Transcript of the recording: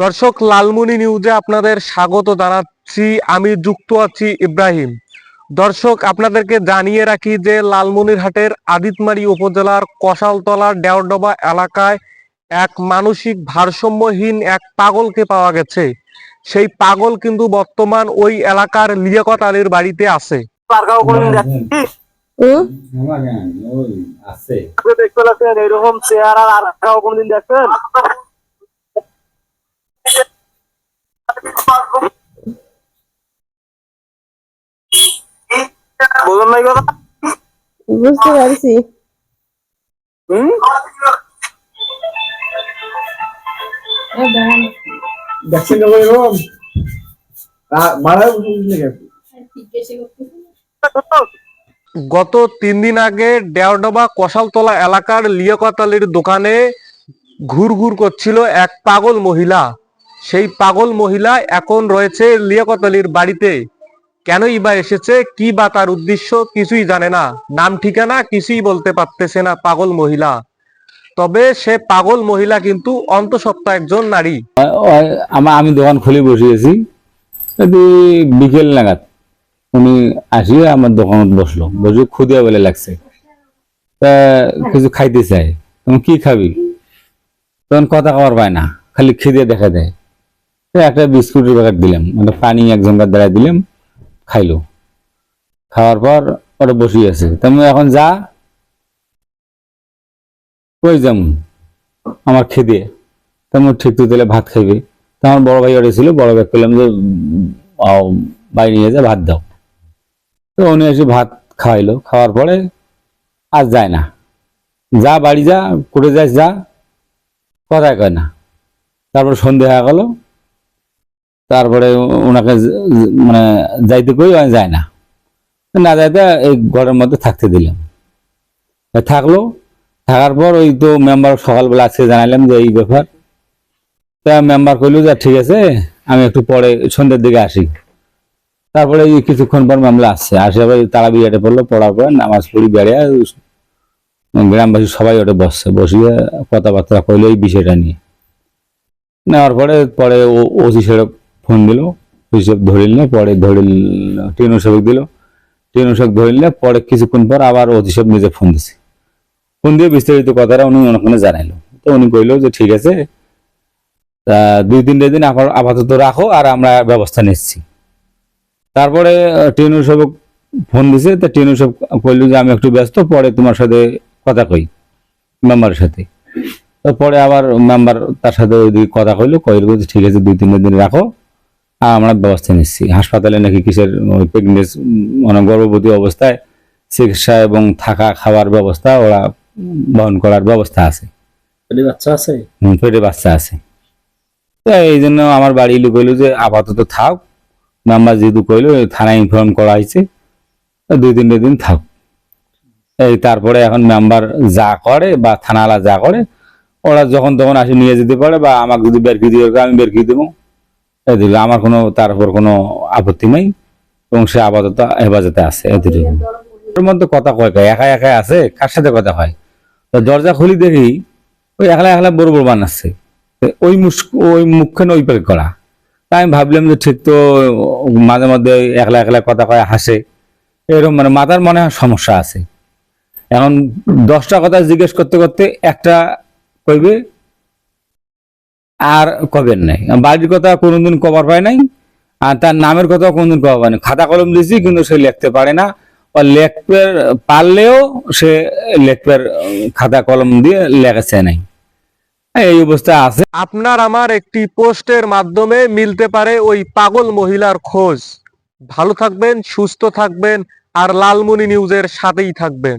দর্শক, লালমনি নিউজে আপনাদের স্বাগত জানাচ্ছি। আমি যুক্ত আছি ইব্রাহিম। দর্শক, আপনাদেরকে জানিয়ে রাখি যে লালমনিরহাটের আদিতমারি উপজেলার কষালতলা দেওরডোবা এলাকায় এক মানসিক ভারসাম্যহীন এক পাগলকে পাওয়া গেছে। সেই পাগল কিন্তু বর্তমান ওই এলাকার লিয়াকত আলীর বাড়িতে আছে। এরকম চেহারা আর কোনদিন দেখছেন? বুঝলেন নাই কথা? বুঝতে পারছি। দেখছেন এরকম গত 3 দিন আগে দেওরডোবা কষালতলা এলাকার লিয়াকত আলীর দোকানে ঘুরঘুর করছিল এক পাগল মহিলা। সেই পাগল মহিলা এখন রয়েছে লিয়াকত আলীর বাড়িতে। কেনই বা এসেছে, কি বা তার উদ্দেশ্য, কিছুই জানে না। নাম ঠিকানা কিছুই বলতে পারতেছে না পাগল মহিলা। তবে সে পাগল মহিলা কিন্তু অন্তঃসত্ত্বা একজন নারী। আমি দোকান খুলে বসিয়েছি, বিকেল নাগাদ উনি আসিয়ে আমার দোকানত বসলো, বসে ক্ষুদিয়া বলে লাগছে, তা কিছু খাইতে চাই। তুমি কি খাবি? তখন কথা খাবার পায় না, খালি খিদে দেখা দেয়। একটা বিস্কুটের প্যাকেট দিলাম, একটা পানি একজনকার দ্বারা দিলাম, খাইলো। খাওয়ার পর ওটা বসিয়ে আছে। তুমি এখন যা, কই যেমন আমার খিদে, তেমন ঠিক তো দিলে ভাত খাইবে। তো আমার বড় ভাই ওটা ছিল, বড় ভাই করলাম যে বাড়ি নিয়ে যা, ভাত দাও। তো উনি এসে ভাত খাওয়াইলো। খাওয়ার পরে আর যায় না, যা বাড়ি যা, করে যাস যা, কথাই কয় না। তারপরে সন্ধে হয়ে গেল, তারপরে ওনাকে মানে যাইতে কই, যায় না। না যাইতে এই ঘরের মধ্যে থাকতে দিলাম। থাকলো, থাকার পর ওই তো মেম্বার সকালবেলা আজকে জানাইলাম যে এই ব্যাপার। তা মেম্বার কইল যে ঠিক আছে, আমি একটু পরে সন্ধ্যের দিকে আসি। তারপরে কিছুক্ষণ পর মামলা আসছে, আসে আবার তারা বিয়েটা পড়লো। পড়ার পর নামাজ পড়ি বেড়ে গ্রামবাসী সবাই ওটা বসছে, বসিয়ে কথাবার্তা কইলো এই বিষয়টা নিয়ে। নেওয়ার পরে পরে ওসি সাহেব ফোন দিল, হিসেব ধরিল না। পরে ধরিল টিএনও সাহেব দিল, টিএনও সাহেব ধরিল না। পরে কিছুক্ষণ পর আবার ওসি সাহেব নিজে ফোন দিছে। ফোন দিয়ে বিস্তারিত কথাটা উনি ওখানে জানাইলো। তো উনি কইলো যে ঠিক আছে, তা 2-3 দিন আপাতত রাখো, আর আমরা ব্যবস্থা নিচ্ছি। তারপরে টিএনও সাহেব ফোন দিছে। তা টিএনও সাহেব কইলো যে আমি একটু ব্যস্ত, পরে তোমার সাথে কথা কই মেম্বারের সাথে। পরে আবার মেম্বার তার সাথে ওইদিকে কথা কইলো যে ঠিক আছে, 2-3 দিন রাখো, আর আমরা ব্যবস্থা নিচ্ছি। হাসপাতালে নাকি কিসের প্রেগনেন্সি, মানে গর্ভবতী অবস্থায় চিকিৎসা এবং থাকা খাওয়ার ব্যবস্থা ওরা বহন করার ব্যবস্থা আছে। পেটে বাচ্চা আছে? পেটে বাচ্চা আছে। তো এই জন্য আমার বাড়ি লোক কইলো যে আপাতত থাক, মেম্বার যেহেতু কইলো, থানায় ইনফর্ম করা হয়েছে, 2-3 দিন থাক। এই তারপরে এখন মেম্বার যা করে বা থানাওয়ালা যা করে, ওরা যখন তখন আসে নিয়ে যেতে পারে, বা আমাকে যদি বের করে দিয়ে আমি বের করে দেবো। আমার কোনো তার উপর কোনো আপত্তি নাই, এবং সে আপাতত হেফাজতে আছে। ওর মধ্যে কথা কয় একা একা আছে, কার সাথে কথা হয়? দরজা খুলি দেখি ওই একলা একলা বড় বড় বানাচ্ছে, ওই মুখখানে ওই প্যাক করা। তাই আমি ভাবলাম যে ঠিক তো, মাঝে মধ্যে একলা একলা কথা কয়, হাসে, এরকম মানে মাথার মনে হয় সমস্যা আছে। এখন 10টা কথা জিজ্ঞেস করতে করতে একটা কইবে, আর কবেন নাই। বাড়ির কথা কোনোদিন কবার পায় নাই, আর তার নামের কথা কোনোদিন কবার পায় না। খাতা কলম দিয়েছি, কিন্তু সে লিখতে পারে না, বা লিখতে পারলেও সে লিখতে খাতা কলম দিয়ে লেখাচ্ছে নাই। এই অবস্থা আছে। আপনার আমার একটি পোস্টের মাধ্যমে মিলতে পারে ওই পাগল মহিলার খোঁজ। ভালো থাকবেন, সুস্থ থাকবেন, আর লালমনি নিউজের সাথেই থাকবেন।